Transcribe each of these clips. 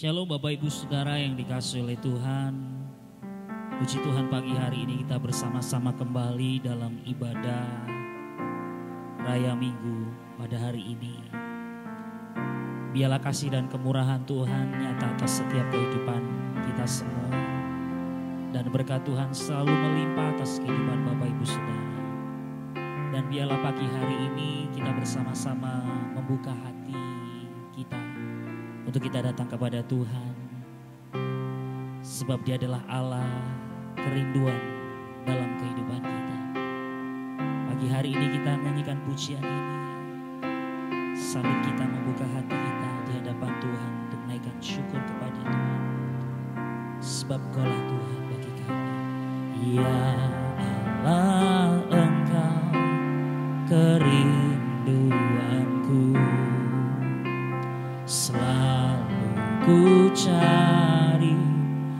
Shalom Bapak Ibu Saudara yang dikasihi oleh Tuhan. Puji Tuhan, pagi hari ini kita bersama-sama kembali dalam ibadah Raya Minggu pada hari ini. Biarlah kasih dan kemurahan Tuhan nyata atas setiap kehidupan kita semua. Dan berkat Tuhan selalu melimpah atas kehidupan Bapak Ibu Saudara. Dan biarlah pagi hari ini kita bersama-sama membuka hati kita untuk kita datang kepada Tuhan, sebab Dia adalah Allah kerinduan dalam kehidupan kita. Pagi hari ini kita nyanyikan pujian ini sambil kita membuka hati kita di hadapan Tuhan untuk menaikkan syukur kepada Tuhan, sebab Kaulah Tuhan bagi kami. Ya Allah, Engkau kerinduanku, selalu ku cari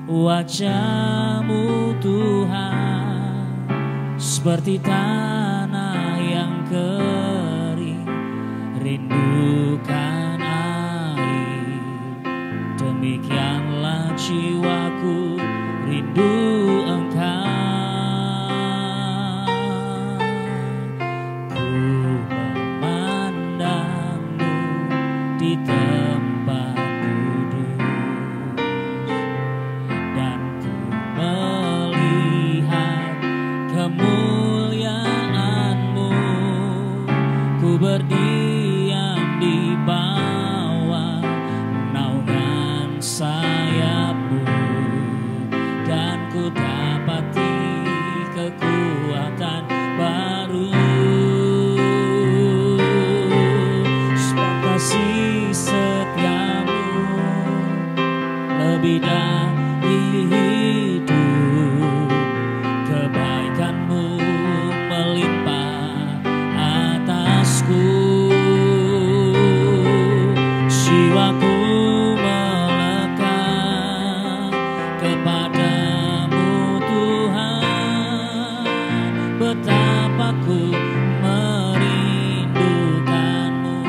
wajah-Mu Tuhan, seperti tanah yang kering rindukan air. Demikianlah jiwaku rindu Engkau. Ku memandang-Mu di tempat kudus, dan ku melihat kemuliaan-Mu. Ku berdiam di bawah naungan sayap-Mu, dan ku dapati kekuatan baru. Sebab kasih setia-Mu lebih dari hidup, kebaikan-Mu melimpah atasku. Jiwaku melekat kepada-Mu Tuhan, betapa ku merindukan-Mu.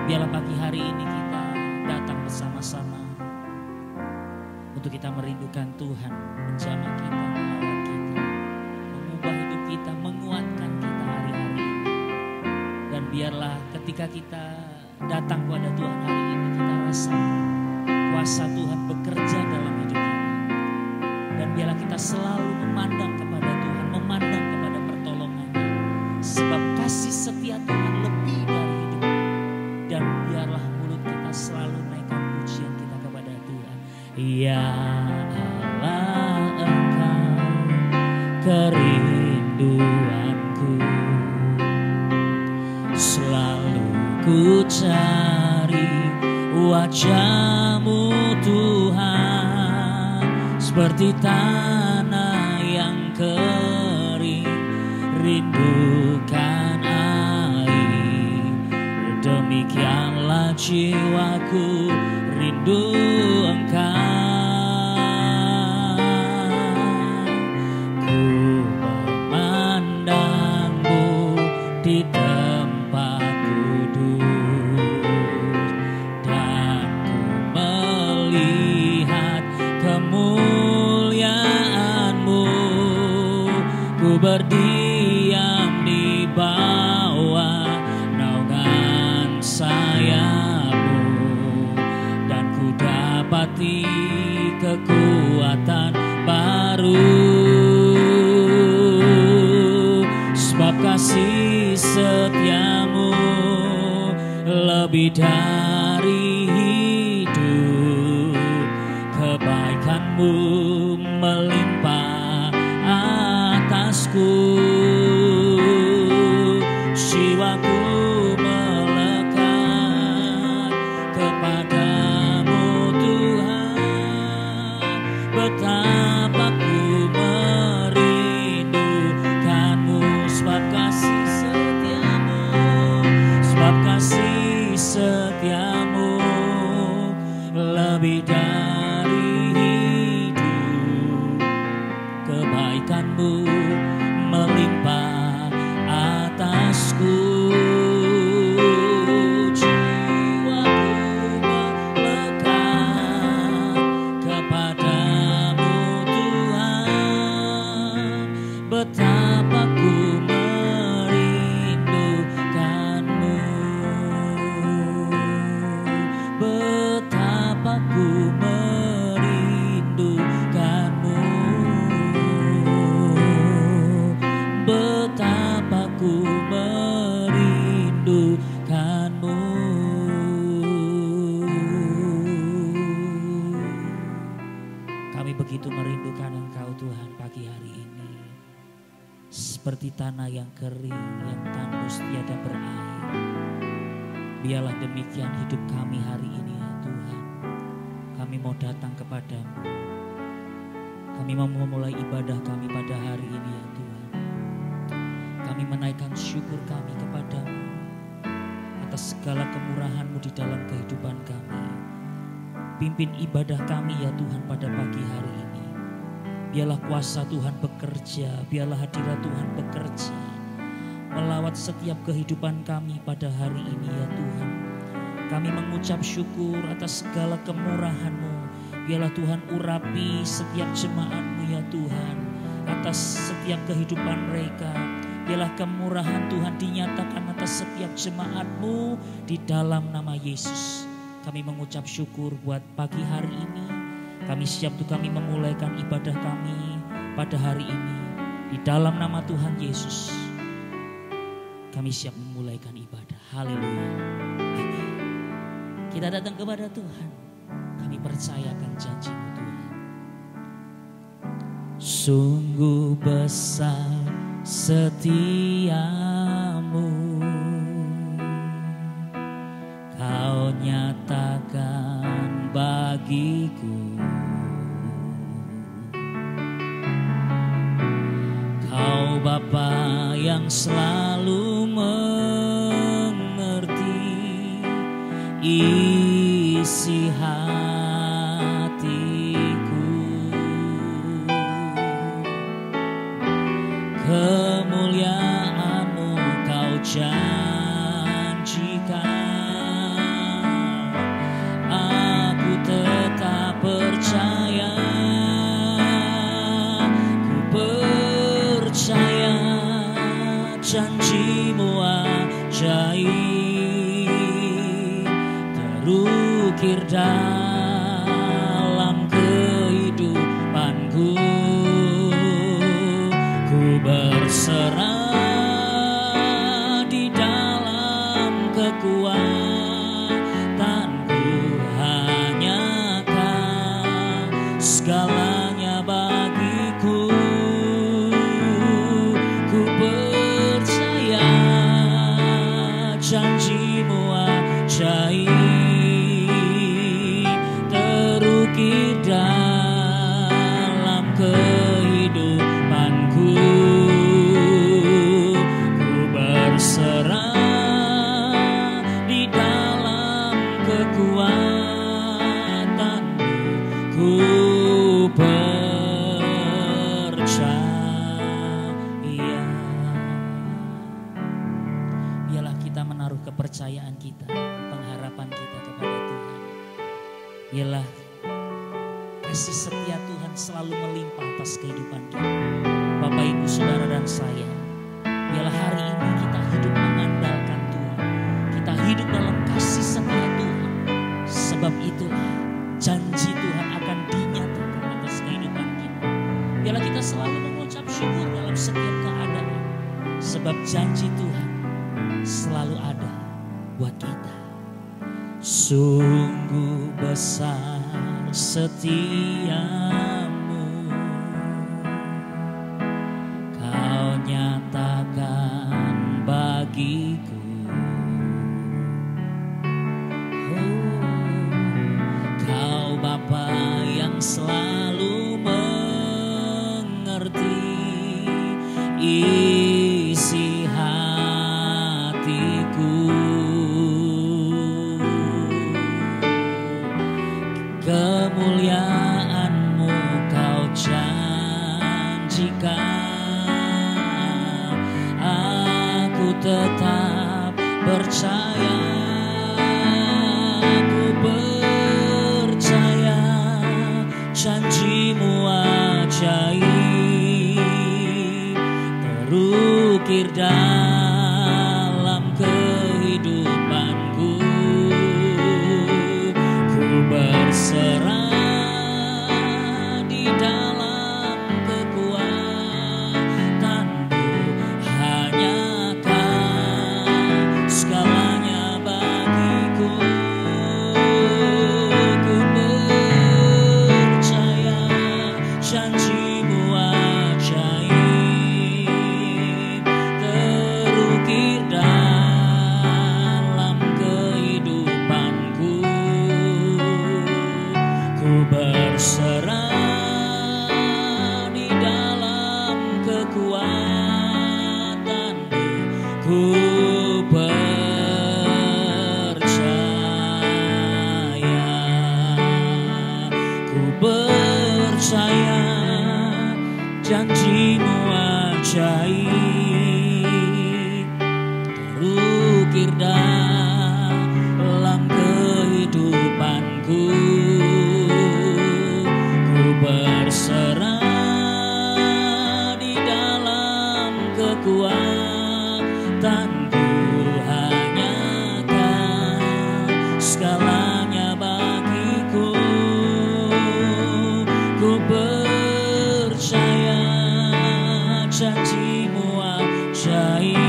Biarlah pagi hari ini kita datang bersama-sama untuk kita merindukan Tuhan, menjamah kita, melawat kita, mengubah hidup kita, menguatkan kita hari-hari ini. Dan biarlah ketika kita datang kepada Tuhan hari ini, kita rasa kuasa Tuhan bekerja dalam hidup kita. Dan biarlah kita selalu memandang kepada Tuhan, memandang kepada pertolongan-Nya, sebab kasih setia Tuhan lebih dari hidup. Dan biarlah mulut kita selalu naikkan pujian kita kepada Tuhan. Ya Allah, Engkau kerinduanku, selalu ku cari wajah-Mu Tuhan, seperti tanah yang kering rindukan air. Demikianlah jiwaku rindu Engkau. Ku memandang-Mu di tempat kudus, dan ku melihat kemuliaan-Mu. Ku berdiam di bawah naungan sayap-Mu, dan ku dapati kekuatan baru. Sebab kasih setia-Mu lebih dari hidup, kebaikan-Mu melimpah atasku. Jiwaku melekat kepada-Mu Tuhan, betapa ku merindukan-Mu. Sebab kasih setia-Mu, sebab kasih setia-Mu lebih dari hidup, kebaikan-Mu melimpah atasku. Jiwaku seperti tanah yang kering, yang tandus tiada berair. Biarlah demikian hidup kami hari ini ya Tuhan. Kami mau datang kepadamu. Kami mau memulai ibadah kami pada hari ini ya Tuhan. Kami menaikkan syukur kami kepadamu atas segala kemurahan-Mu di dalam kehidupan kami. Pimpin ibadah kami ya Tuhan pada pagi hari ini. Biarlah kuasa Tuhan bekerja, biarlah hadirat Tuhan bekerja. Melawat setiap kehidupan kami pada hari ini ya Tuhan. Kami mengucap syukur atas segala kemurahan-Mu. Biarlah Tuhan urapi setiap jemaat-Mu ya Tuhan. Atas setiap kehidupan mereka. Biarlah kemurahan Tuhan dinyatakan atas setiap jemaat-Mu di dalam nama Yesus. Kami mengucap syukur buat pagi hari ini. Kami siap untuk kami memulaikan ibadah kami pada hari ini. Di dalam nama Tuhan Yesus. Kami siap memulaikan ibadah. Haleluya. Amin. Kita datang kepada Tuhan. Kami percayakan janji-Mu Tuhan. Sungguh besar setiamu, Kau nyatakan bagiku. Kau Bapa yang selalu mengerti isi hatiku. Kemuliaan-Mu Kau janjikan. Aku tetap percaya. Ku percaya janji-Mu ajaib terukir dalam kehidupanku. Ku berserah di dalam kekuatanku. Hanya Kau segalanya bagiku. Ku percaya janji-Mu ajaib terukir dalam kehidupanku. Ku berserah di dalam kekuatan-Mu. Ku percaya. Biarlah kita menaruh kepercayaan kita, pengharapan kita kepada Tuhan. Biarlah kasih setia Tuhan selalu melimpah atas kehidupan kita. Bapak, Ibu, Saudara, dan saya. Biarlah hari ini kita hidup mengandalkan Tuhan. Kita hidup dalam kasih setia Tuhan. Sebab itulah janji Tuhan akan dinyatakan atas kehidupan kita. Biarlah kita selalu mengucap syukur dalam setiap keadaan. Sebab janji Tuhan selalu ada buat kita. Sungguh besar setiamu, Kau nyatakan bagiku. Kau Bapa yang selalu mengerti isi hatiku. Kemuliaan-Mu Kau janjikan. Aku tetap percaya. Ku percaya janji-Mu ajaib terukir dalam kehidupanku. Ku berserah di dalam kekuatan-Mu. Hanya Kau segalanya bagiku. Ku percaya janji-Mu ajaib janjimu ajaib terukir dalam kehidupanku. Ku berserah di dalam kekuatanku, hanya Kau segalanya bagiku. Ku percaya janjimu ajaib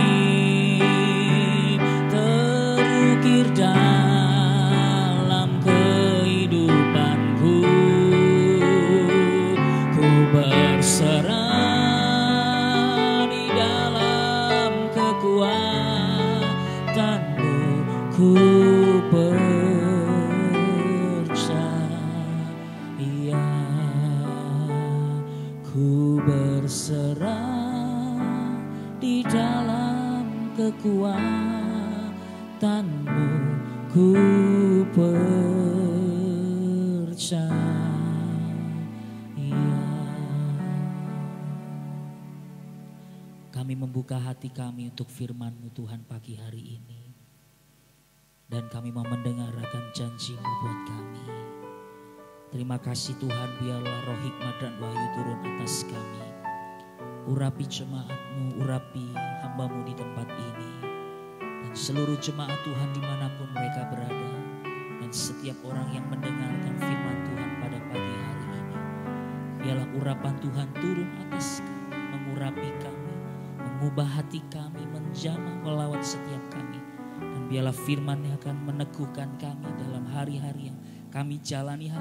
terukir dalam kehidupanku. Ku berserah di dalam kekuatanmu. Ku percaya, ku berserah di dalam kekuatanmu. Ku percaya. Kami membuka hati kami untuk firman-Mu Tuhan pagi hari ini. Dan kami mau mendengarkan janji-Mu buat kami. Terima kasih Tuhan, biarlah roh hikmat dan wahyu turun atas kami. Urapi jemaat-Mu, urapi hamba-Mu di tempat ini. Dan seluruh jemaat Tuhan dimanapun mereka berada. Dan setiap orang yang mendengarkan firman Tuhan pada pagi hari ini. Biarlah urapan Tuhan turun atas kami, mengurapi kami, mengubah hati kami, menjamah melawat setiap kami. Dan biarlah firman yang akan meneguhkan kami dalam hari-hari yang kami jalani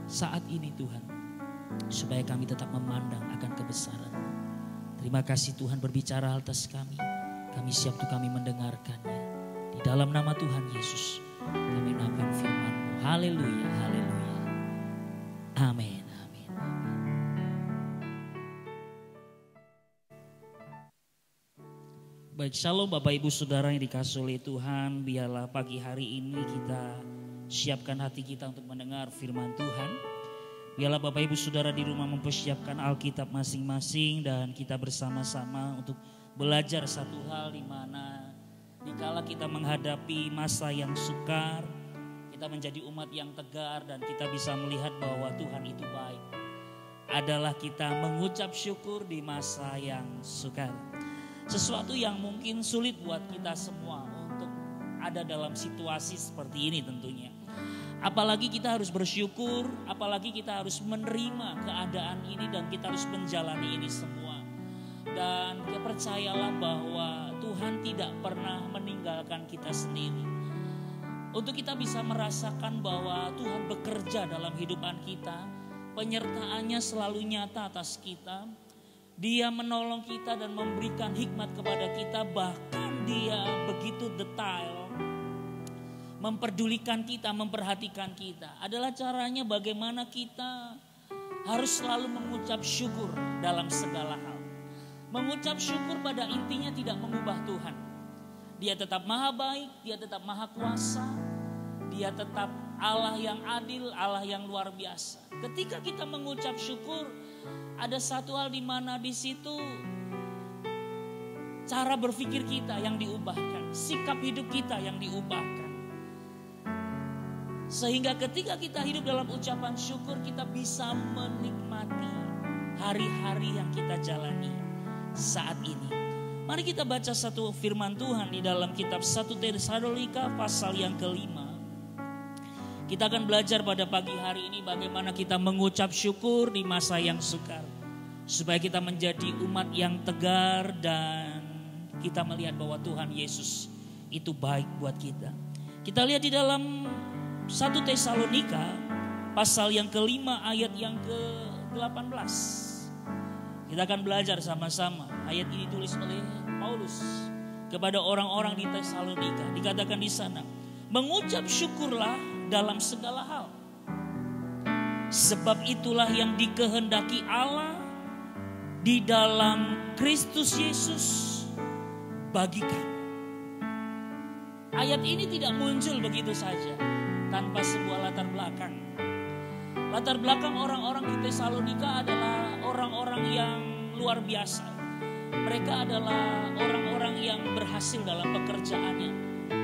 saat ini Tuhan. Supaya kami tetap memandang akan kebesaran. Terima kasih Tuhan berbicara atas kami. Kami siap untuk kami mendengarkannya. Di dalam nama Tuhan Yesus kami menampilkan firman-Mu. Haleluya, haleluya. Amin, amin, amin. Baik, shalom Bapak Ibu Saudara yang dikasihi oleh Tuhan. Biarlah pagi hari ini kita siapkan hati kita untuk mendengar firman Tuhan. Biarlah Bapak Ibu Saudara di rumah mempersiapkan Alkitab masing-masing dan kita bersama-sama untuk belajar satu hal, di mana dikala kita menghadapi masa yang sukar, kita menjadi umat yang tegar dan kita bisa melihat bahwa Tuhan itu baik. Adalah kita mengucap syukur di masa yang sukar. Sesuatu yang mungkin sulit buat kita semua untuk ada dalam situasi seperti ini tentunya. Apalagi kita harus bersyukur, apalagi kita harus menerima keadaan ini dan kita harus menjalani ini semua. Dan percayalah bahwa Tuhan tidak pernah meninggalkan kita sendiri. Untuk kita bisa merasakan bahwa Tuhan bekerja dalam kehidupan kita, penyertaannya selalu nyata atas kita. Dia menolong kita dan memberikan hikmat kepada kita, bahkan Dia begitu detail memperdulikan kita, memperhatikan kita. Adalah caranya bagaimana kita harus selalu mengucap syukur dalam segala hal. Mengucap syukur pada intinya tidak mengubah Tuhan. Dia tetap maha baik, Dia tetap maha kuasa. Dia tetap Allah yang adil, Allah yang luar biasa. Ketika kita mengucap syukur, ada satu hal di mana di situ cara berpikir kita yang diubahkan, sikap hidup kita yang diubahkan. Sehingga ketika kita hidup dalam ucapan syukur, kita bisa menikmati hari-hari yang kita jalani saat ini. Mari kita baca satu firman Tuhan di dalam kitab 1 Tesalonika pasal yang kelima. Kita akan belajar pada pagi hari ini bagaimana kita mengucap syukur di masa yang sukar. Supaya kita menjadi umat yang tegar dan kita melihat bahwa Tuhan Yesus itu baik buat kita. Kita lihat di dalam 1 Tesalonika pasal yang kelima ayat yang ke-18. Kita akan belajar sama-sama. Ayat ini ditulis oleh Paulus kepada orang-orang di Tesalonika. Dikatakan di sana, mengucap syukurlah dalam segala hal. Sebab itulah yang dikehendaki Allah di dalam Kristus Yesus bagi kami. Ayat ini tidak muncul begitu saja tanpa sebuah latar belakang. Latar belakang orang-orang di Tesalonika adalah orang-orang yang luar biasa. Mereka adalah orang-orang yang berhasil dalam pekerjaannya.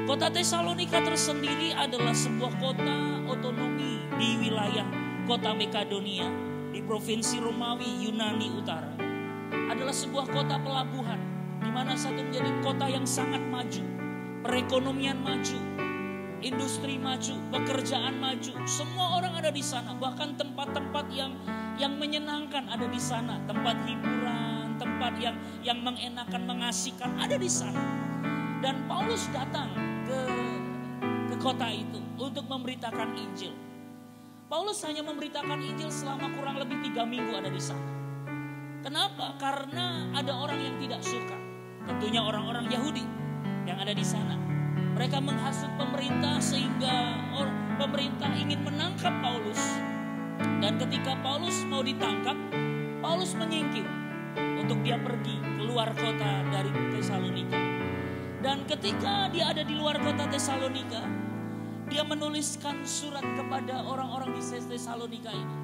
Kota Tesalonika tersendiri adalah sebuah kota otonomi di wilayah kota Makedonia di provinsi Romawi Yunani Utara. Adalah sebuah kota pelabuhan di mana satu menjadi kota yang sangat maju. Perekonomian maju, industri maju, pekerjaan maju. Semua orang ada di sana. Bahkan tempat-tempat yang menyenangkan ada di sana. Tempat hiburan, tempat yang mengenakan, mengasihkan ada di sana. Dan Paulus datang ke kota itu untuk memberitakan Injil. Paulus hanya memberitakan Injil selama kurang lebih 3 minggu ada di sana. Kenapa? Karena ada orang yang tidak suka. Tentunya orang-orang Yahudi yang ada di sana. Mereka menghasut pemerintah sehingga pemerintah ingin menangkap Paulus. Dan ketika Paulus mau ditangkap, Paulus menyingkir untuk dia pergi keluar kota dari Tesalonika. Dan ketika dia ada di luar kota Tesalonika, dia menuliskan surat kepada orang-orang di Tesalonika ini.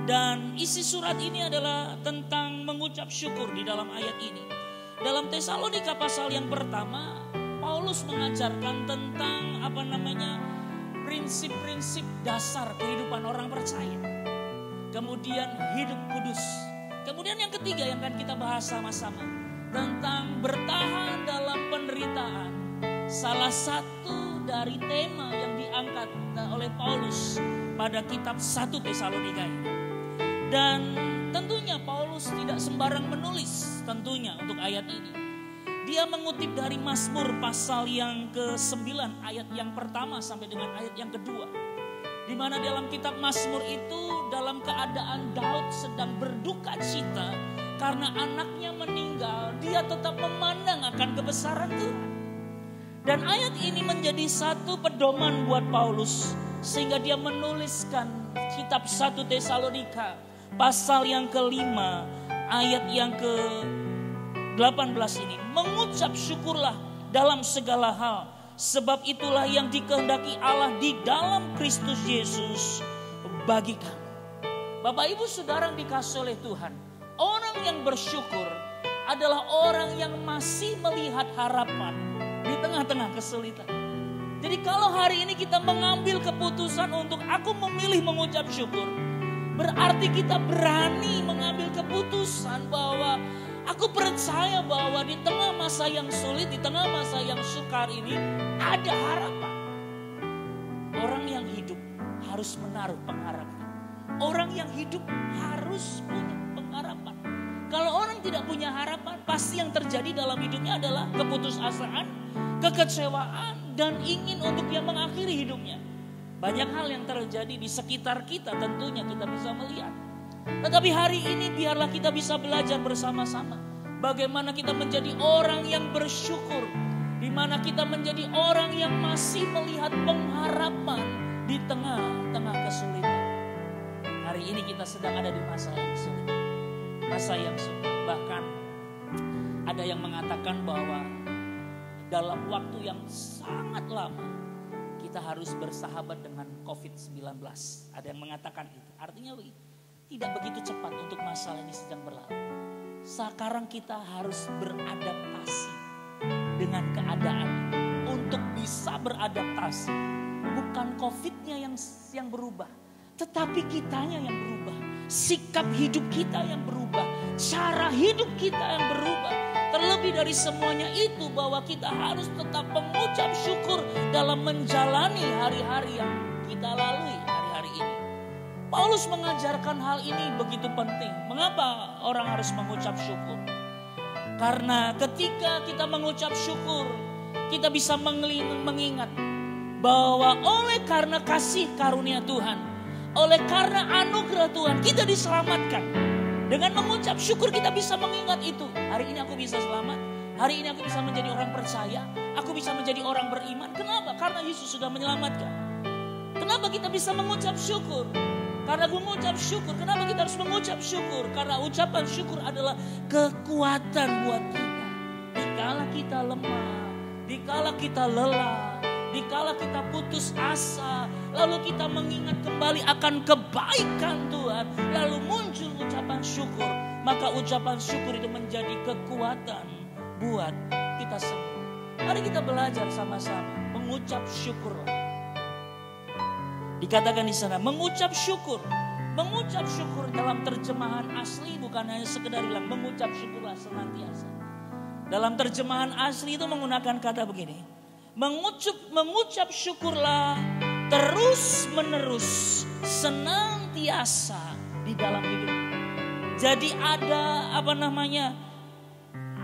Dan isi surat ini adalah tentang mengucap syukur di dalam ayat ini. Dalam Tesalonika pasal yang pertama, Paulus mengajarkan tentang prinsip-prinsip dasar kehidupan orang percaya. Kemudian hidup kudus. Kemudian yang ketiga yang akan kita bahas sama-sama tentang bertahan dalam penderitaan. Salah satu dari tema yang diangkat oleh Paulus pada kitab 1 Tesalonika ini. Dan tentunya Paulus tidak sembarang menulis tentunya untuk ayat ini. Dia mengutip dari Mazmur pasal yang ke-9 ayat yang pertama sampai dengan ayat yang kedua. Di mana dalam kitab Mazmur itu dalam keadaan Daud sedang berduka cita karena anaknya meninggal, dia tetap memandang akan kebesaran Tuhan. Dan ayat ini menjadi satu pedoman buat Paulus sehingga dia menuliskan kitab 1 Tesalonika pasal yang ke-5 ayat yang ke-18 ini. Mengucap syukurlah dalam segala hal, sebab itulah yang dikehendaki Allah di dalam Kristus Yesus bagi kamu. Bapak Ibu Saudara yang dikasihi oleh Tuhan, orang yang bersyukur adalah orang yang masih melihat harapan di tengah-tengah kesulitan. Jadi kalau hari ini kita mengambil keputusan untuk aku memilih mengucap syukur, berarti kita berani mengambil keputusan bahwa aku percaya bahwa di tengah masa yang sulit, di tengah masa yang sukar ini ada harapan. Orang yang hidup harus menaruh pengharapan. Orang yang hidup harus punya pengharapan. Kalau orang tidak punya harapan, pasti yang terjadi dalam hidupnya adalah keputusasaan, kekecewaan, dan ingin untuk dia mengakhiri hidupnya. Banyak hal yang terjadi di sekitar kita tentunya kita bisa melihat. Tetapi hari ini biarlah kita bisa belajar bersama-sama. Bagaimana kita menjadi orang yang bersyukur. Di mana kita menjadi orang yang masih melihat pengharapan di tengah-tengah kesulitan. Hari ini kita sedang ada di masa yang sulit. Masa yang sulit. Bahkan ada yang mengatakan bahwa dalam waktu yang sangat lama kita harus bersahabat dengan COVID-19. Ada yang mengatakan itu. Artinya tidak begitu cepat untuk masalah ini sedang berlalu. Sekarang kita harus beradaptasi dengan keadaan ini. Untuk bisa beradaptasi. Bukan COVID-nya yang berubah. Tetapi kitanya yang berubah. Sikap hidup kita yang berubah. Cara hidup kita yang berubah. Terlebih dari semuanya itu bahwa kita harus tetap mengucap syukur dalam menjalani hari-hari yang kita lalui hari-hari ini. Paulus mengajarkan hal ini begitu penting. Mengapa orang harus mengucap syukur? Karena ketika kita mengucap syukur, kita bisa mengingat bahwa oleh karena kasih karunia Tuhan, oleh karena anugerah Tuhan, kita diselamatkan. Dengan mengucap syukur kita bisa mengingat itu. Hari ini aku bisa selamat. Hari ini aku bisa menjadi orang percaya. Aku bisa menjadi orang beriman. Kenapa? Karena Yesus sudah menyelamatkan. Kenapa kita bisa mengucap syukur? Karena mengucap syukur. Kenapa kita harus mengucap syukur? Karena ucapan syukur adalah kekuatan buat kita. Dikala kita lemah, dikala kita lelah, dikala kita putus asa, lalu kita mengingat kembali akan kebaikan Tuhan, lalu muncul ucapan syukur, maka ucapan syukur itu menjadi kekuatan buat kita semua. Mari kita belajar sama-sama mengucap syukurlah. Dikatakan di sana mengucap syukur. Mengucap syukur dalam terjemahan asli bukan hanya sekedar bilang mengucap syukurlah senantiasa. Dalam terjemahan asli itu menggunakan kata begini. Mengucap syukurlah terus menerus senantiasa di dalam hidup. Jadi ada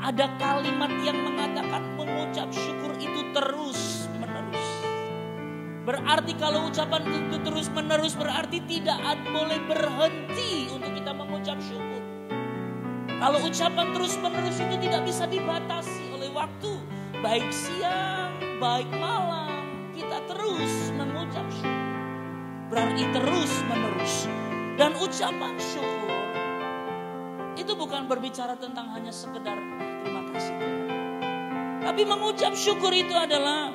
ada kalimat yang mengatakan mengucap syukur itu terus menerus. Berarti kalau ucapan itu terus menerus berarti tidak boleh berhenti untuk kita mengucap syukur. Kalau ucapan terus menerus itu tidak bisa dibatasi oleh waktu. Baik siang, baik malam, kita terus mengucap syukur. Berarti terus menerus. Dan ucapan syukur itu bukan berbicara tentang hanya sekedar terima kasih Tuhan. Tapi mengucap syukur itu adalah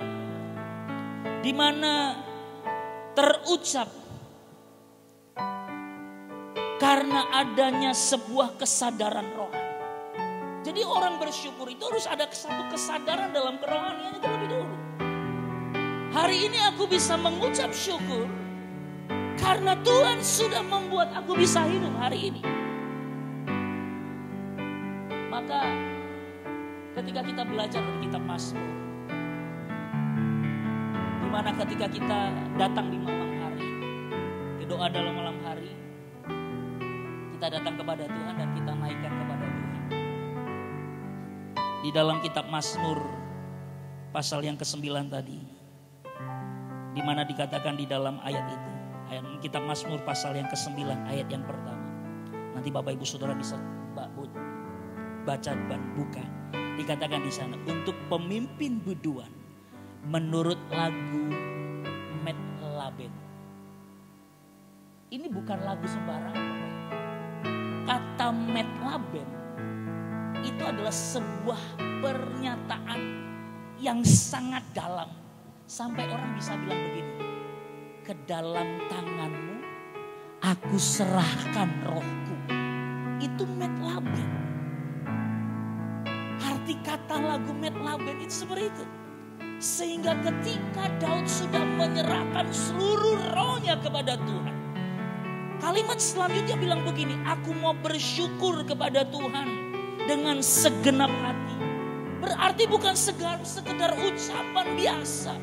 di mana terucap karena adanya sebuah kesadaran rohani. Jadi orang bersyukur itu harus ada satu kesadaran dalam kerohaniannya terlebih dahulu. Hari ini aku bisa mengucap syukur karena Tuhan sudah membuat aku bisa hidup hari ini. Maka ketika kita belajar dari kitab Mazmur, di mana ketika kita datang di malam hari, doa dalam malam hari, kita datang kepada Tuhan dan kita naikkan kepada Tuhan. Di dalam kitab Mazmur pasal yang ke-9 tadi, di mana dikatakan di dalam ayat itu, ayat kitab Mazmur pasal yang ke-9 ayat yang pertama. Nanti Bapak Ibu Saudara bisa baca dan buka. Dikatakan di sana untuk pemimpin biduan menurut lagu Metlaben. Ini bukan lagu sembarangan. Kata Metlaben itu adalah sebuah pernyataan yang sangat dalam. Sampai orang bisa bilang begini. Ke dalam tanganmu aku serahkan rohku. Itu Metlaben. Arti kata lagu Metlaben itu seperti itu. Sehingga ketika Daud sudah menyerahkan seluruh rohnya kepada Tuhan. Kalimat selanjutnya bilang begini, aku mau bersyukur kepada Tuhan dengan segenap hati. Berarti bukan sekedar ucapan biasa.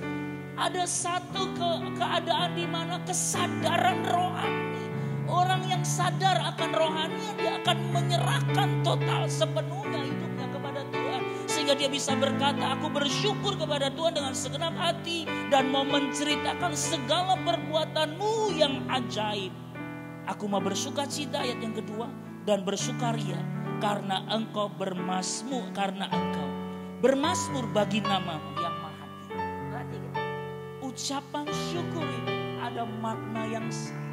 Ada satu keadaan di mana kesadaran rohani. Orang yang sadar akan rohani, dia akan menyerahkan total sepenuhnya hidupnya kepada Tuhan. Sehingga dia bisa berkata, aku bersyukur kepada Tuhan dengan segenap hati. Dan mau menceritakan segala perbuatanmu yang ajaib. Aku mau bersuka cita ayat yang kedua. Dan bersukaria karena engkau bermasmur. Karena engkau bermasmur bagi namamu yang maha tinggi. Berarti ucapan syukur itu ada makna yang sangat.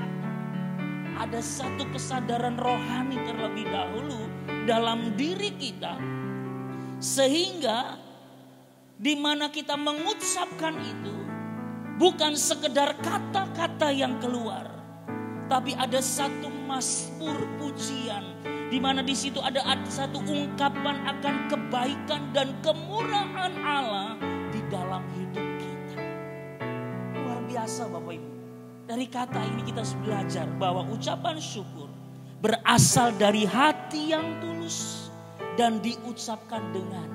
Ada satu kesadaran rohani terlebih dahulu dalam diri kita. Sehingga di mana kita mengucapkan itu bukan sekedar kata-kata yang keluar. Tapi ada satu mazmur pujian. Di mana di situ ada satu ungkapan akan kebaikan dan kemurahan Allah di dalam hidup kita. Luar biasa Bapak Ibu. Dari kata ini kita belajar bahwa ucapan syukur berasal dari hati yang tulus dan diucapkan dengan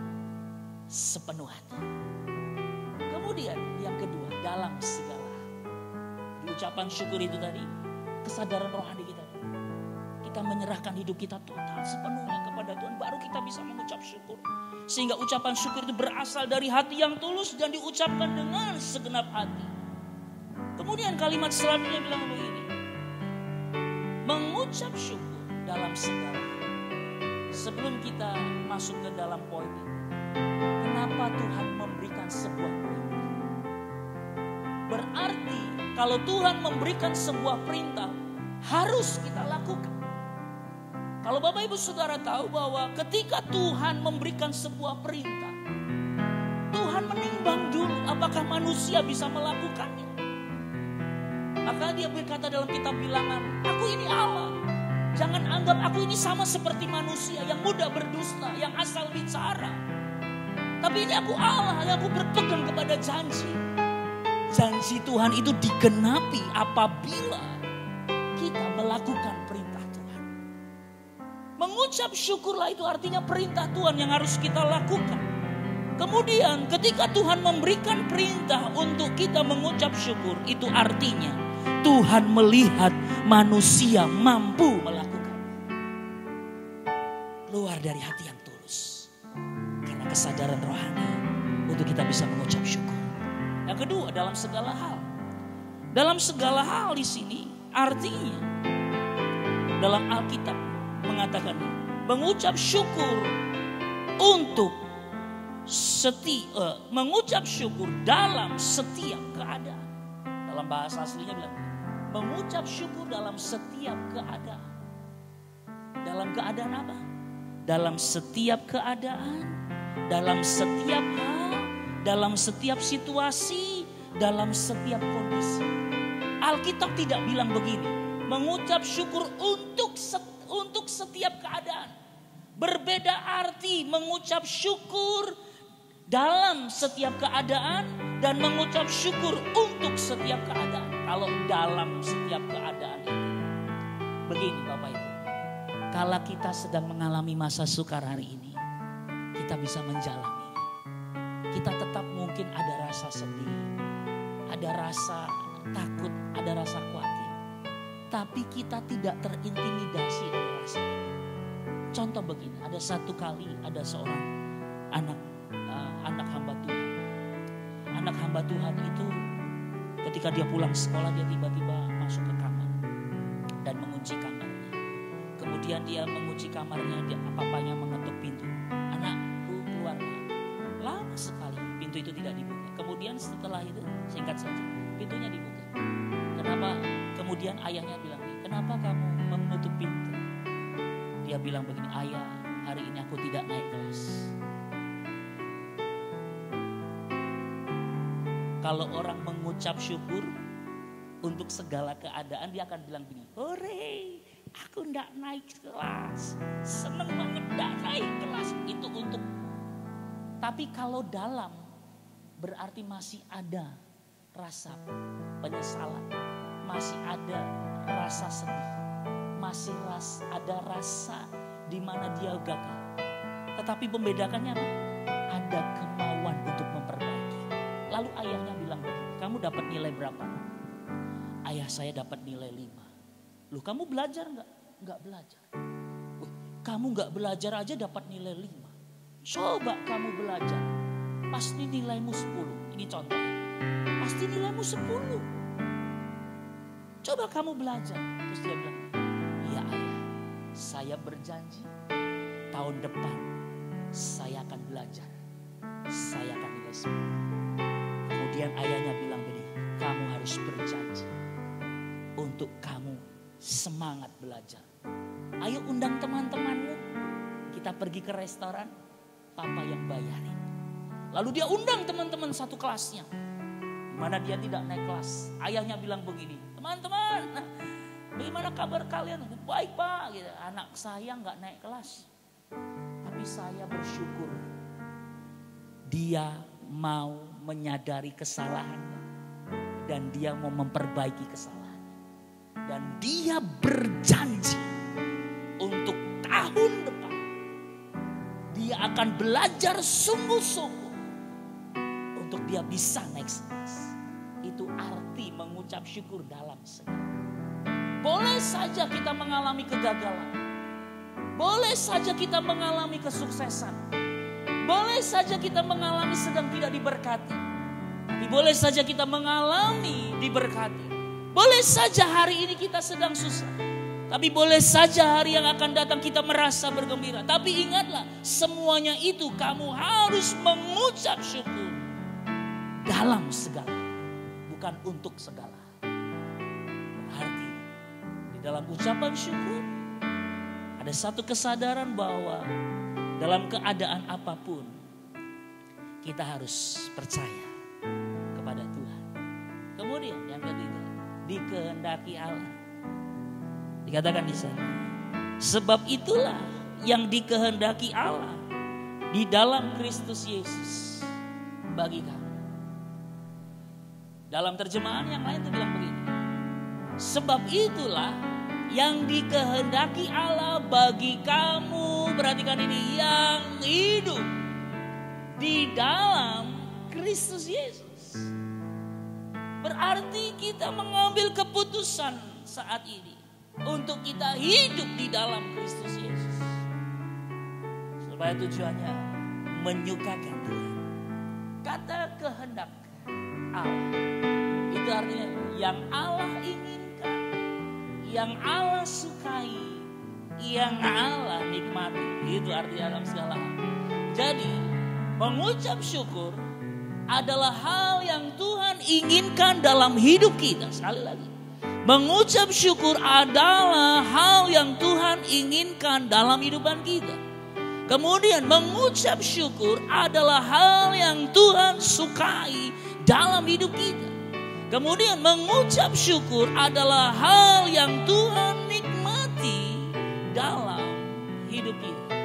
sepenuh hati. Kemudian yang kedua, dalam segala. Di ucapan syukur itu tadi, kesadaran rohani kita. Kita menyerahkan hidup kita total sepenuhnya kepada Tuhan, baru kita bisa mengucap syukur. Sehingga ucapan syukur itu berasal dari hati yang tulus dan diucapkan dengan segenap hati. Kemudian kalimat selanjutnya bilang begini. Mengucap syukur dalam segala. Sebelum kita masuk ke dalam poin ini. Kenapa Tuhan memberikan sebuah perintah? Berarti kalau Tuhan memberikan sebuah perintah, harus kita lakukan. Kalau Bapak Ibu Saudara tahu bahwa ketika Tuhan memberikan sebuah perintah, Tuhan menimbang dulu apakah manusia bisa melakukannya. Maka dia berkata dalam kitab Bilangan, aku ini Allah. Jangan anggap aku ini sama seperti manusia yang mudah berdusta, yang asal bicara. Tapi ini aku Allah, yang aku berpegang kepada janji. Janji Tuhan itu digenapi apabila kita melakukan perintah Tuhan. Mengucap syukurlah itu artinya perintah Tuhan yang harus kita lakukan. Kemudian ketika Tuhan memberikan perintah untuk kita mengucap syukur, itu artinya Tuhan melihat manusia mampu melakukan. Keluar dari hati yang tulus. Karena kesadaran rohani untuk kita bisa mengucap syukur. Yang kedua, dalam segala hal. Dalam segala hal di sini artinya dalam Alkitab mengatakan mengucap syukur untuk mengucap syukur dalam setiap keadaan. Dalam bahasa aslinya bilang mengucap syukur dalam setiap keadaan. Dalam keadaan apa? Dalam setiap keadaan, dalam setiap hal, dalam setiap situasi, dalam setiap kondisi. Alkitab tidak bilang begini, mengucap syukur untuk setiap keadaan. Berbeda arti mengucap syukur dalam setiap keadaan dan mengucap syukur untuk setiap keadaan. Kalau dalam setiap keadaan itu. Begini Bapak Ibu. Kalau kita sedang mengalami masa sukar hari ini, kita bisa menjalani. Kita tetap mungkin ada rasa sedih, ada rasa takut, ada rasa khawatir. Tapi kita tidak terintimidasi oleh rasa itu. Contoh begini, ada satu kali ada seorang anak hamba Tuhan. Anak hamba Tuhan itu ketika dia pulang sekolah dia tiba-tiba masuk ke kamar dan mengunci kamarnya. Kemudian dia mengunci kamarnya, papanya mengetuk pintu. Anakku keluar. Lama sekali pintu itu tidak dibuka. Kemudian setelah itu singkat saja pintunya dibuka. Kenapa? Kemudian ayahnya bilang, kenapa kamu menutup pintu? Dia bilang begini, ayah hari ini aku tidak naik kelas. Kalau orang mengucap syukur untuk segala keadaan, dia akan bilang begini, hore, aku tidak naik kelas. Seneng banget tidak naik kelas. Itu untuk. Tapi kalau dalam, berarti masih ada rasa penyesalan. Masih ada rasa sedih. Masih ada rasa di mana dia gagal. Tetapi membedakannya apa? Ada kemauan untuk memperbaiki. Lalu ayahnya bilang begini, kamu dapat nilai berapa? Ayah saya dapat nilai 5. Loh kamu belajar enggak? Enggak belajar. Kamu enggak belajar aja dapat nilai 5. Coba kamu belajar. Pasti nilaimu 10. Ini contohnya. Pasti nilaimu 10. Coba kamu belajar. Terus dia bilang, iya ayah, saya berjanji tahun depan saya akan belajar. Saya akan nilai 10. Kemudian ayahnya bilang begini, kamu harus berjanji untuk kamu semangat belajar. Ayo undang teman-temanmu, kita pergi ke restoran, papa yang bayarin. Lalu dia undang teman-teman satu kelasnya, mana dia tidak naik kelas. Ayahnya bilang begini, teman-teman, bagaimana kabar kalian? Baik pak, gitu. Anak saya nggak naik kelas, tapi saya bersyukur dia mau menyadari kesalahannya dan dia mau memperbaiki kesalahannya. Dan dia berjanji untuk tahun depan dia akan belajar sungguh-sungguh untuk dia bisa naik kelas. Itu arti mengucap syukur dalam segala. Boleh saja kita mengalami kegagalan. Boleh saja kita mengalami kesuksesan. Boleh saja kita mengalami sedang tidak diberkati. Tapi boleh saja kita mengalami diberkati. Boleh saja hari ini kita sedang susah. Tapi boleh saja hari yang akan datang kita merasa bergembira. Tapi ingatlah, semuanya itu kamu harus mengucap syukur. Dalam segala, bukan untuk segala. Berarti di dalam ucapan syukur ada satu kesadaran bahwa dalam keadaan apapun kita harus percaya kepada Tuhan. Kemudian yang ketiga, dikehendaki Allah. Dikatakan di sana, Sebab itulah yang dikehendaki Allah di dalam Kristus Yesus bagi kamu. Dalam terjemahan yang lain itu bilang begini. Sebab itulah yang dikehendaki Allah bagi kamu, perhatikan ini, yang hidup di dalam Kristus Yesus. Berarti kita mengambil keputusan saat ini untuk kita hidup di dalam Kristus Yesus. Supaya tujuannya menyukakan Tuhan. Kata kehendak Allah itu artinya yang Allah inginkan, yang Allah sukai, yang Allah nikmati. Itu artinya dalam segala hal. Jadi mengucap syukur adalah hal yang Tuhan inginkan dalam hidup kita. Sekali lagi, mengucap syukur adalah hal yang Tuhan inginkan dalam hidupan kita. Kemudian mengucap syukur adalah hal yang Tuhan sukai dalam hidup kita. Kemudian mengucap syukur adalah hal yang Tuhan nikmati dalam hidup kita.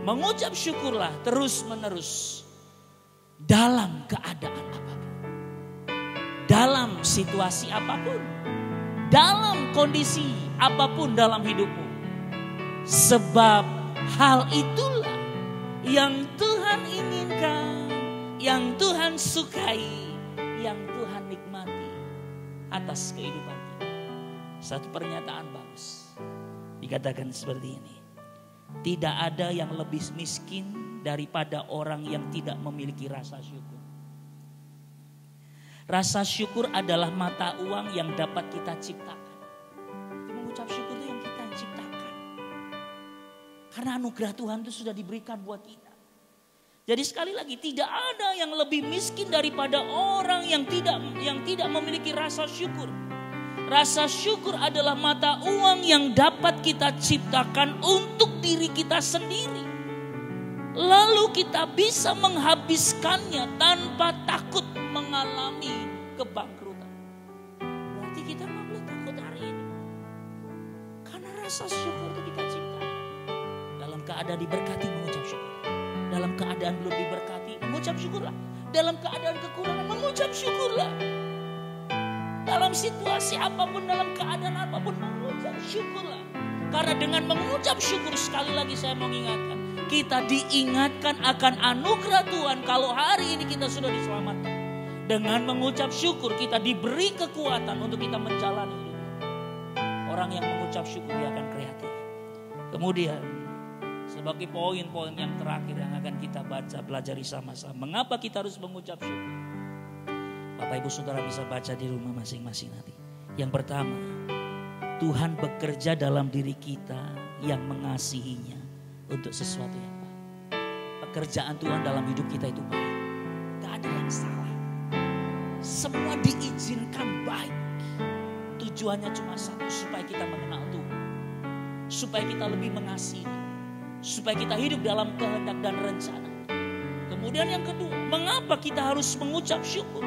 Mengucap syukurlah terus menerus dalam keadaan apapun. Dalam situasi apapun. Dalam kondisi apapun dalam hidupmu. Sebab hal itulah yang Tuhan inginkan, yang Tuhan sukai, yang Tuhan nikmati atas kehidupan kita. Satu pernyataan bagus. Dikatakan seperti ini. Tidak ada yang lebih miskin daripada orang yang tidak memiliki rasa syukur. Rasa syukur adalah mata uang yang dapat kita ciptakan. Jadi mengucap syukur itu yang kita ciptakan. Karena anugerah Tuhan itu sudah diberikan buat kita. Jadi sekali lagi, tidak ada yang lebih miskin daripada orang yang tidak memiliki rasa syukur. Rasa syukur adalah mata uang yang dapat kita ciptakan untuk diri kita sendiri. Lalu kita bisa menghabiskannya tanpa takut mengalami kebangkrutan. Berarti kita nggak boleh takut hari ini. Karena rasa syukur itu kita ciptakan. Dalam keadaan diberkati mengucap syukur. Dalam keadaan belum diberkati mengucap syukurlah. Dalam keadaan kekurangan mengucap syukurlah. Dalam situasi apapun, dalam keadaan apapun mengucap syukurlah. Karena dengan mengucap syukur, sekali lagi saya mau ingatkan, kita diingatkan akan anugerah Tuhan kalau hari ini kita sudah diselamatkan. Dengan mengucap syukur kita diberi kekuatan untuk kita menjalani hidup. Orang yang mengucap syukur dia akan kreatif. Kemudian sebagai poin-poin yang terakhir yang akan kita baca, pelajari sama-sama. Mengapa kita harus mengucap syukur? Bapak Ibu Saudara bisa baca di rumah masing-masing nanti. Yang pertama, Tuhan bekerja dalam diri kita yang mengasihinya untuk sesuatu yang baik. Pekerjaan Tuhan dalam hidup kita itu baik. Gak ada yang salah. Semua diizinkan baik. Tujuannya cuma satu, supaya kita mengenal Tuhan. Supaya kita lebih mengasihi. Supaya kita hidup dalam kehendak dan rencana. Kemudian yang kedua, mengapa kita harus mengucap syukur?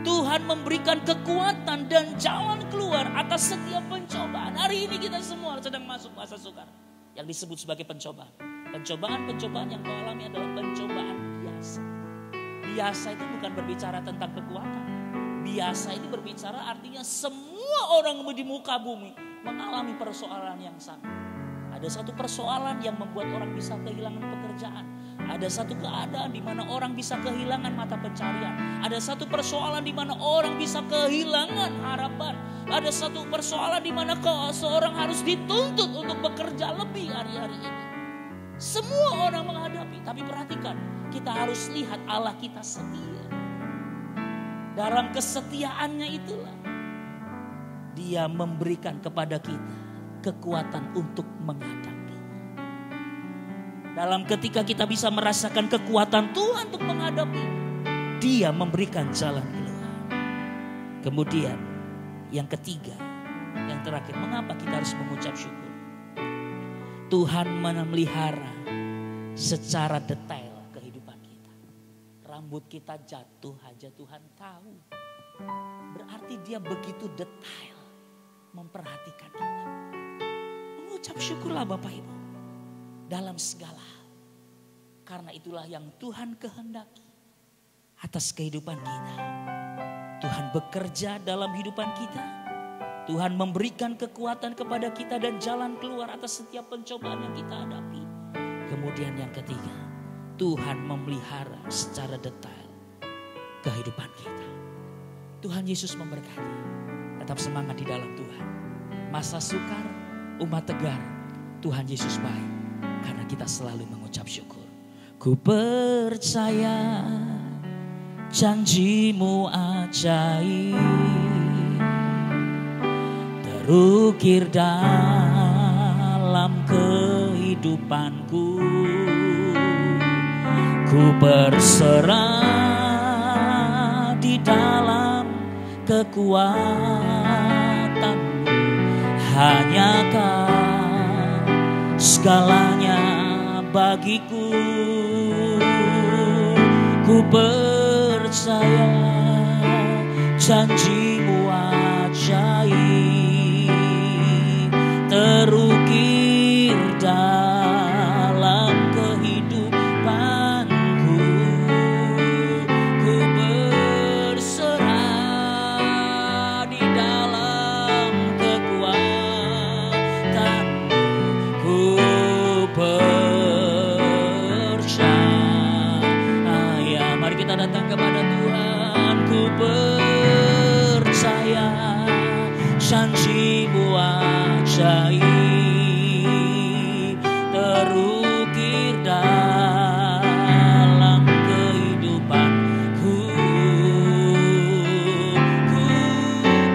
Tuhan memberikan kekuatan dan jalan keluar atas setiap pencobaan. Hari ini kita semua sedang masuk masa sukar yang disebut sebagai pencobaan. Pencobaan-pencobaan yang kau alami adalah pencobaan biasa. Biasa itu bukan berbicara tentang kekuatan. Biasa ini berbicara artinya semua orang di muka bumi mengalami persoalan yang sama. Ada satu persoalan yang membuat orang bisa kehilangan pekerjaan. Ada satu keadaan di mana orang bisa kehilangan mata pencarian. Ada satu persoalan di mana orang bisa kehilangan harapan. Ada satu persoalan di mana seorang harus dituntut untuk bekerja lebih hari-hari ini. Semua orang menghadapi, tapi perhatikan, kita harus lihat Allah kita setia. Dalam kesetiaannya itulah Dia memberikan kepada kita kekuatan untuk menghadapi. Dalam ketika kita bisa merasakan kekuatan Tuhan untuk menghadapi, Dia memberikan jalan keluar. Kemudian yang ketiga, yang terakhir, mengapa kita harus mengucap syukur? Tuhan memelihara secara detail kehidupan kita. Rambut kita jatuh aja Tuhan tahu. Berarti Dia begitu detail memperhatikan kita. Ucap syukurlah Bapak Ibu. Dalam segala hal. Karena itulah yang Tuhan kehendaki atas kehidupan kita. Tuhan bekerja dalam kehidupan kita. Tuhan memberikan kekuatan kepada kita dan jalan keluar atas setiap pencobaan yang kita hadapi. Kemudian yang ketiga, Tuhan memelihara secara detail kehidupan kita. Tuhan Yesus memberkati. Tetap semangat di dalam Tuhan. Masa sukar, umat tegar, Tuhan Yesus baik. Karena kita selalu mengucap syukur. Ku percaya janjimu ajaib, terukir dalam kehidupanku. Ku berserah di dalam kekuatanmu. Hanya Kau segalanya bagiku. Ku percaya janjimu ajaib, terukir dalam kehidupanku. Ku berserah di dalam kekuatanmu. Ku percaya. Mari kita datang kepada Tuhan. Ku percaya janjimu ajaib, terukir dalam kehidupanku. Ku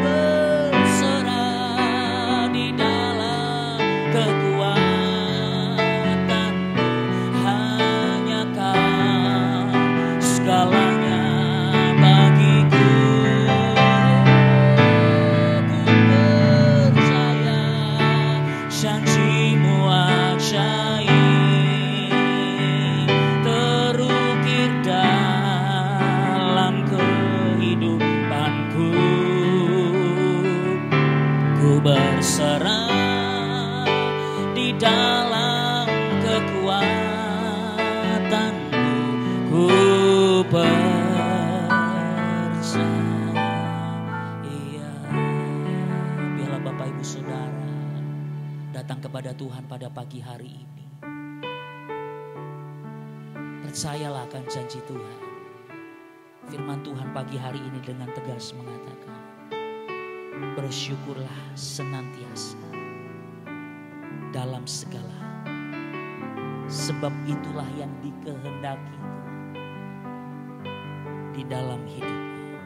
berserah di dalam kekuatanmu. Hanya Kau segalanya bagiku. Janjimu ajaib, terukir dalam kehidupanku. Ku berserah di dalam kekuatanmu. Ku percaya. Iya, biarlah Bapak Ibu Saudara datang kepada Tuhan pada pagi hari ini. Percayalah akan janji Tuhan. Firman Tuhan pagi hari ini dengan tegas mengatakan, bersyukurlah senantiasa dalam segala hal. Sebab itulah yang dikehendaki di dalam hidupmu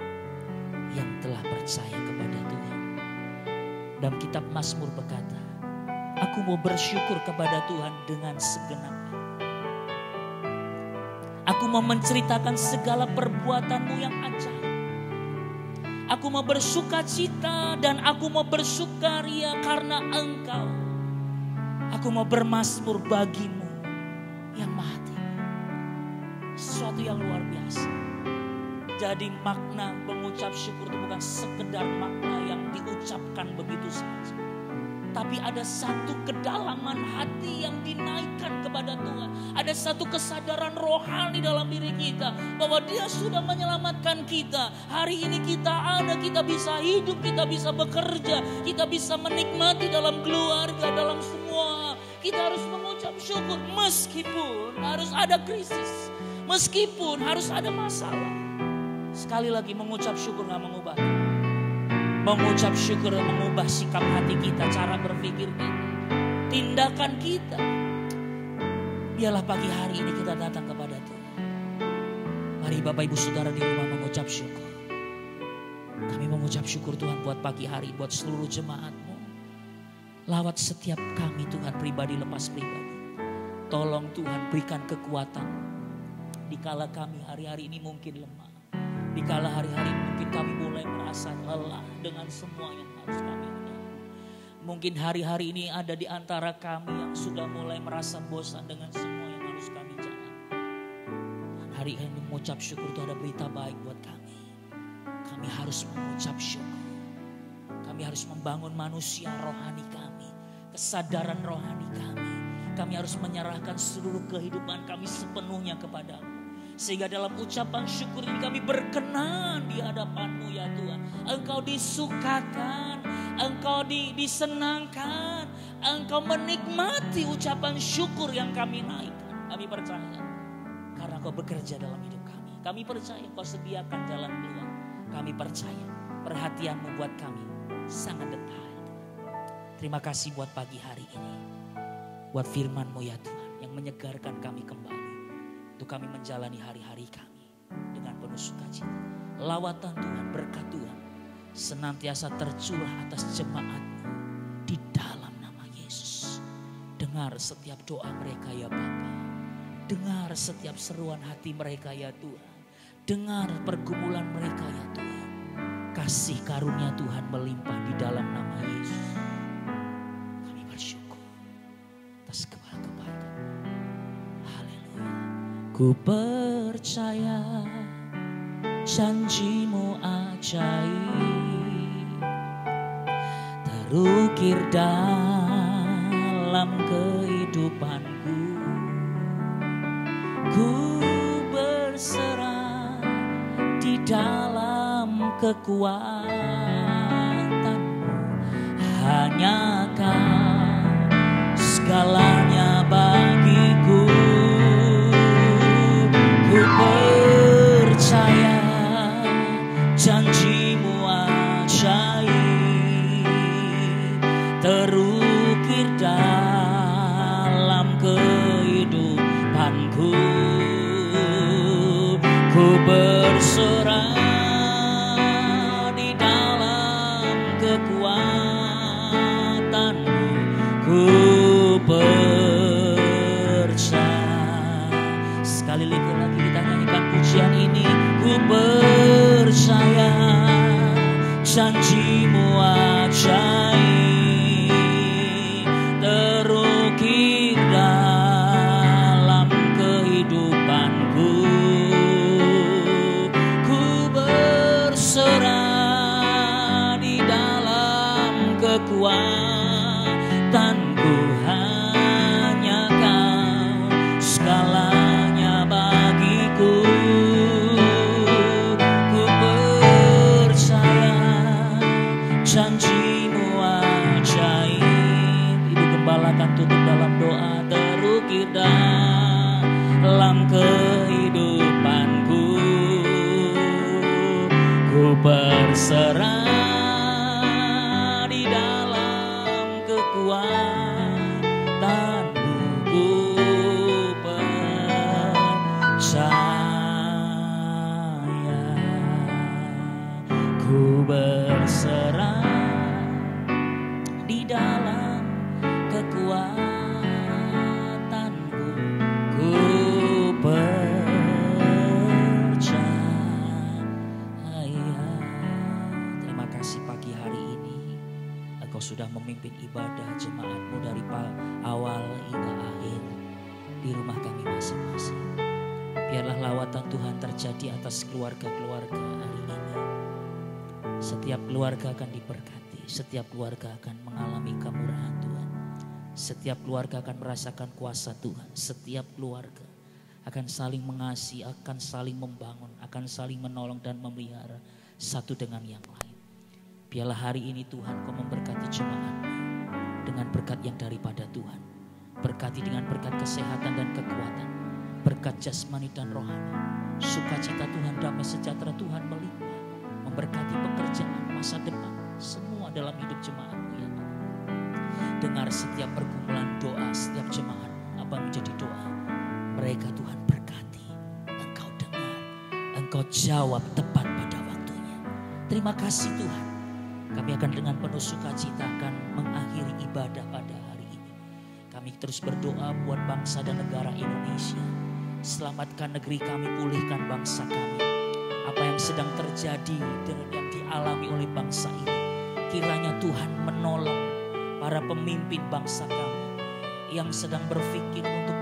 yang telah percaya kepada Tuhan. Dalam kitab Mazmur berkata, aku mau bersyukur kepada Tuhan dengan segenap hati. Aku mau menceritakan segala perbuatan-Mu yang ajaib. Aku mau bersukacita dan aku mau bersukaria karena Engkau. Aku mau bermazmur bagi-Mu yang maha tinggi. Sesuatu yang luar biasa. Jadi makna mengucap syukur itu bukan sekedar makna yang diucapkan begitu saja. Tapi ada satu kedalaman hati yang dinaikkan kepada Tuhan. Ada satu kesadaran rohani dalam diri kita. Bahwa Dia sudah menyelamatkan kita. Hari ini kita ada, kita bisa hidup, kita bisa bekerja. Kita bisa menikmati dalam keluarga, dalam semua. Kita harus mengucap syukur meskipun harus ada krisis. Meskipun harus ada masalah. Sekali lagi mengucap syukur gak mengubah. Mengucap syukur mengubah sikap hati kita, cara berpikir kita, tindakan kita. Biarlah pagi hari ini kita datang kepada Tuhan. Mari Bapak Ibu Saudara di rumah mengucap syukur. Kami mengucap syukur Tuhan buat pagi hari, buat seluruh jemaat-Mu. Lawat setiap kami Tuhan, pribadi lepas pribadi. Tolong Tuhan berikan kekuatan. Dikala kami hari-hari ini mungkin lemah. Dikala hari-hari mungkin kami mulai merasa lelah dengan semua yang harus kami hadapi. Mungkin hari-hari ini ada di antara kami yang sudah mulai merasa bosan dengan semua yang harus kami jalani. Dan hari ini mengucap syukur itu ada berita baik buat kami. Kami harus mengucap syukur. Kami harus membangun manusia rohani kami. kesadaran rohani kami. Kami harus menyerahkan seluruh kehidupan kami sepenuhnya kepadamu. Sehingga dalam ucapan syukur ini kami berkenan di hadapan-Mu ya Tuhan. Engkau disukakan, Engkau disenangkan, Engkau menikmati ucapan syukur yang kami naikkan. Kami percaya karena Engkau bekerja dalam hidup kami. Kami percaya Engkau sediakan jalan keluar. Kami percaya perhatian-Mu buat kami sangat detail. Terima kasih buat pagi hari ini. Buat firman-Mu ya Tuhan yang menyegarkan kami kembali. Untuk kami menjalani hari-hari kami dengan penuh sukacita. Lawatan Tuhan, berkat Tuhan senantiasa tercurah atas jemaat-Mu di dalam nama Yesus. Dengar setiap doa mereka ya Bapa. Dengar setiap seruan hati mereka ya Tuhan. Dengar pergumulan mereka ya Tuhan. Kasih karunia Tuhan melimpah di dalam nama Yesus. Kami bersyukur atas kebaikan. Ku percaya janji-Mu ajaib terukir dalam kehidupanku. Ku berserah di dalam kekuatan-Mu. Hanya Kau segalanya bagiku. Ku percaya janji-Mu ajaib terukir dalam kehidupanku. Ku berserah di dalam kekuatan-Mu. Ku percaya. Sekali lagi kita nyanyikan pujian ini. Ku percaya janji-Mu ajaib terukir dalam kehidupanku. Ku berserah di dalam kekuatan-Ku. Hanya Kau segalanya bagiku. Ku percaya janji-Mu ajaib. Ibu Gembala akan tutup dalam doa. Terukir dalam kehidupanku. Ku berserah di dalam kekuatan-Mu. Ku percaya. Ku berserah di dalam kekuatan-Ku. Ku percaya. Terima kasih pagi hari ini Engkau sudah memimpin ibadah jemaat-Mu dari awal hingga akhir di rumah kami masing-masing. Biarlah lawatan Tuhan terjadi atas keluarga-keluarga hari ini. Setiap keluarga akan diberkati, setiap keluarga akan mengalami kemurahan Tuhan. Setiap keluarga akan merasakan kuasa Tuhan. Setiap keluarga akan saling mengasihi, akan saling membangun, akan saling menolong dan memelihara satu dengan yang lain. Biarlah hari ini Tuhan Kau memberkati jemaat-Mu dengan berkat yang daripada Tuhan. Berkati dengan berkat kesehatan dan kekuatan, berkat jasmani dan rohani. Sukacita Tuhan, damai sejahtera Tuhan melimpah. Memberkati pekerjaan, masa depan, semua dalam hidup jemaat-Mu ya Tuhan. Dengar setiap pergumulan doa setiap jemaat, apa menjadi doa mereka Tuhan berkati. Engkau dengar, Engkau jawab tepat pada waktunya. Terima kasih Tuhan. Kami akan dengan penuh sukacita akan mengakhiri ibadah pada hari ini. Kami terus berdoa buat bangsa dan negara Indonesia. Selamatkan negeri kami, pulihkan bangsa kami. Apa yang sedang terjadi dan yang dialami oleh bangsa ini, kiranya Tuhan menolong para pemimpin bangsa kami yang sedang berpikir untuk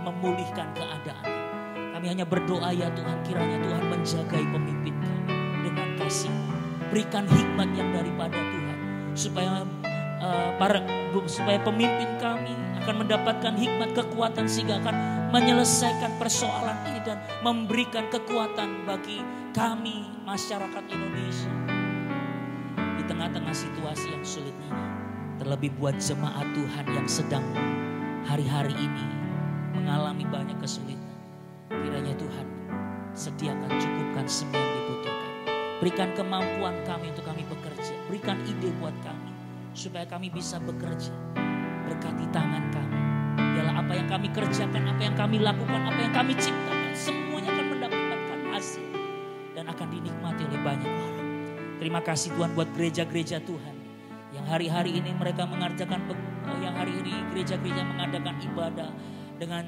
memulihkan keadaan. Kami hanya berdoa ya Tuhan, kiranya Tuhan menjagai pemimpin kami dengan kasih. Berikan hikmat yang daripada Tuhan supaya supaya pemimpin kami akan mendapatkan hikmat kekuatan sehingga akan menyelesaikan persoalan ini dan memberikan kekuatan bagi kami masyarakat Indonesia di tengah-tengah situasi yang sulit ini. Terlebih buat jemaat Tuhan yang sedang hari-hari ini mengalami banyak kesulitan. Kiranya Tuhan sediakan, cukupkan semua yang dibutuhkan. Berikan kemampuan kami untuk kami bekerja. Berikan ide buat kami supaya kami bisa bekerja. Berkati tangan kami. Biarlah apa yang kami kerjakan, apa yang kami lakukan, apa yang kami ciptakan, semuanya akan mendapatkan hasil dan akan dinikmati oleh banyak orang. Terima kasih Tuhan buat gereja-gereja Tuhan yang hari-hari ini mereka mengerjakan, yang hari ini gereja-gereja mengadakan ibadah dengan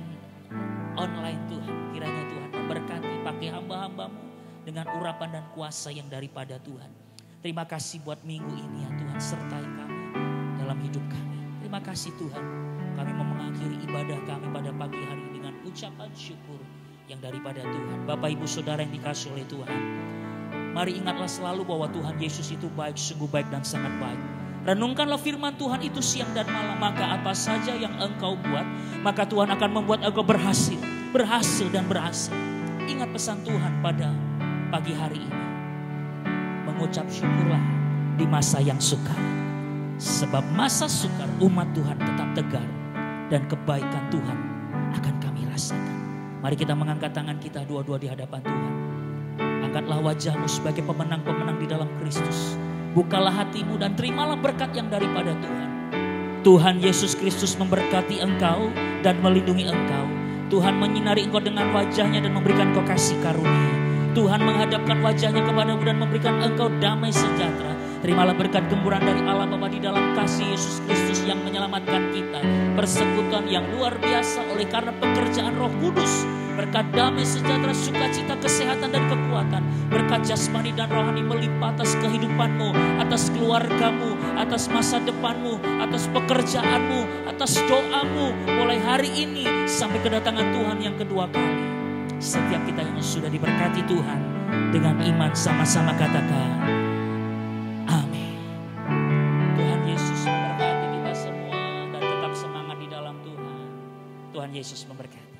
online Tuhan. Kiranya Tuhan memberkati, pakai hamba-hambamu dengan urapan dan kuasa yang daripada Tuhan. Terima kasih buat minggu ini ya Tuhan, sertai kami dalam hidup kami. Terima kasih Tuhan, kami mau mengakhiri ibadah kami pada pagi hari ini dengan ucapan syukur yang daripada Tuhan. Bapak Ibu Saudara yang dikasihi oleh Tuhan, mari ingatlah selalu bahwa Tuhan Yesus itu baik, sungguh baik dan sangat baik. Renungkanlah firman Tuhan itu siang dan malam, maka apa saja yang engkau buat, maka Tuhan akan membuat engkau berhasil dan berhasil. Ingat pesan Tuhan pada pagi hari ini. Mengucap syukurlah di masa yang sukar. Sebab masa sukar umat Tuhan tetap tegar dan kebaikan Tuhan akan kami rasakan. Mari kita mengangkat tangan kita dua-dua di hadapan Tuhan. Angkatlah wajahmu sebagai pemenang-pemenang di dalam Kristus. Bukalah hatimu dan terimalah berkat yang daripada Tuhan. Tuhan Yesus Kristus memberkati engkau dan melindungi engkau. Tuhan menyinari engkau dengan wajahnya dan memberikan engkau kasih karunia. Tuhan menghadapkan wajahnya kepadamu dan memberikan engkau damai sejahtera. Terimalah berkat gemburan dari Allah Bapa di dalam kasih Yesus Kristus yang menyelamatkan kita. Persekutuan yang luar biasa oleh karena pekerjaan Roh Kudus. Berkat damai sejahtera, sukacita, kesehatan dan kekuatan. Berkat jasmani dan rohani melimpah atas kehidupanmu, atas keluargamu, atas masa depanmu, atas pekerjaanmu, atas doamu. Mulai hari ini sampai kedatangan Tuhan yang kedua kali. Setiap kita yang sudah diberkati Tuhan, dengan iman sama-sama katakan amin. Tuhan Yesus memberkati kita semua dan tetap semangat di dalam Tuhan. Tuhan Yesus memberkati.